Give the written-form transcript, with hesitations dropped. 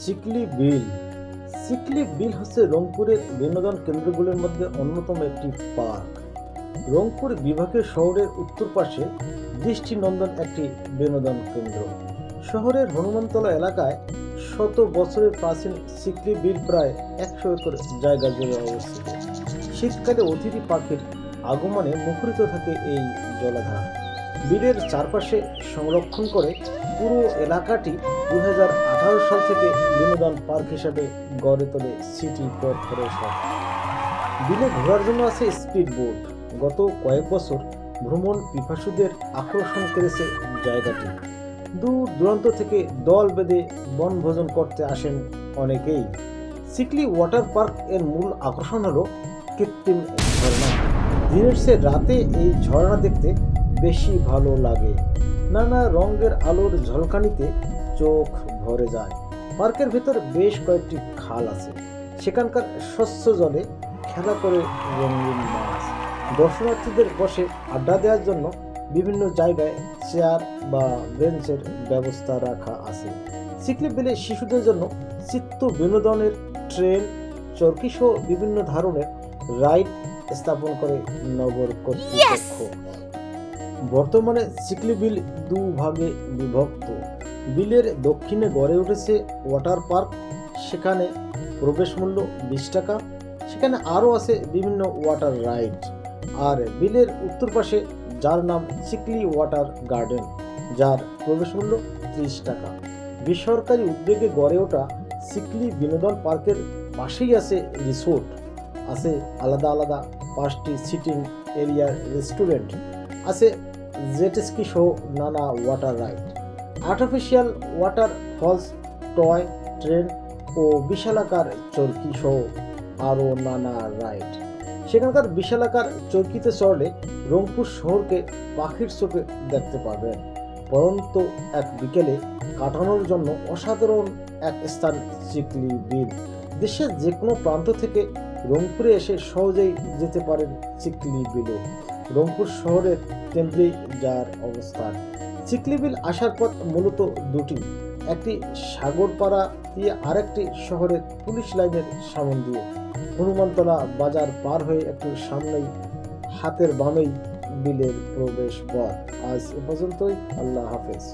চিকলি বিল। চিকলি বিল হচ্ছে রংপুরের বিনোদন কেন্দ্রগুলির মধ্যে অন্যতম একটি পার্ক। রংপুর বিভাগীয় শহরের উত্তর পাশে দৃষ্টিনন্দন একটি বিনোদন কেন্দ্র। শহরের হনুমানতলা এলাকায় শত বছরের প্রাচীন চিকলি বিল প্রায় 100 একর জায়গা জুড়ে অবস্থিত। শীতকালে অতিথি পাখির আগমনে মুখরিত থাকে এই জলাধার। বিলের চারপাশে সংরক্ষণ করে পুরো এলাকাটি 2018 সাল থেকে বিনোদন পার্ক হিসেবে গড়ে তোলে সিটি কর্পোরেশন। বিলে ঘোরার জন্য আছে স্পিড বোট। গত কয়েক বছর ভ্রমণ পিপাসুদের আকর্ষণ করেছে জায়গাটি। দূর দূরান্ত থেকে দল বেঁধে বনভোজন করতে আসেন অনেকেই। চিকলি ওয়াটার পার্ক এর মূল আকর্ষণ হলো কৃত্রিম ঝর্ণা। দিনের চেয়ে রাতে এই ঝর্ণা দেখতে বেশি ভালো লাগে। নানা রঙের আলোর ঝলকানিতে চোখ ভরে যায়। পার্কের ভেতর বেশ কয়েকটি খাল আছে। সেখানকার স্বচ্ছ জলে খেলা করে রঙিন মাছ। দর্শনার্থীদের বসে আড্ডা দেওয়ার জন্য বিভিন্ন জায়গায় চেয়ার বা বেঞ্চের ব্যবস্থা রাখা আছে। চিকলি বিলে শিশুদের জন্য চিত্ত বিনোদনের ট্রেন, চরকি সহ বিভিন্ন ধরনের রাইড স্থাপন করে নগর কর্তৃপক্ষ। বর্তমানে চিকলি বিল দুভাগে বিভক্ত। বিলের দক্ষিণে গড়ে উঠেছে ওয়াটার পার্ক। সেখানে প্রবেশ মূল্য 20 টাকা। সেখানে আরও আছে বিভিন্ন ওয়াটার রাইড। আর বিলের উত্তর পাশে যার নাম চিকলি ওয়াটার গার্ডেন, যার প্রবেশ মূল্য 30 টাকা। বেসরকারি উদ্যোগে গড়ে ওঠা চিকলি বিনোদন পার্কের পাশেই আছে রিসোর্ট। আছে আলাদা আলাদা 5টি সিটিং এরিয়ার রেস্টুরেন্ট। আছে জেট স্কি সহ নানা water ride, artificial waterfalls, toy train ও বিশালাকার চরকি সহ আরও নানা রাইড। সেখানকার বিশালাকার চরকিতে চড়লে রংপুর শহরকে পাখির চোখে দেখতে পাবেন। পরন্ত এক বিকেলে কাটানোর জন্য অসাধারণ এক স্থান চিকলি বিল। দেশের যে কোনো প্রান্ত থেকে রংপুরে এসে সহজেই যেতে পারেন চিকলি বিলে। রংপুর শহরের কেন্দ্রেই যার অবস্থান। চিকলি বিল আসার পথ মূলত দুটি, একটি সাগরপাড়া দিয়ে, আরেকটি শহরের পুলিশ লাইনের সামনে দিয়ে। হনুমানতলা বাজার পার হয়ে একটু সামনেই হাতের বামেই বিলের প্রবেশ পথ। আজ এ পর্যন্তই। আল্লাহ হাফেজ।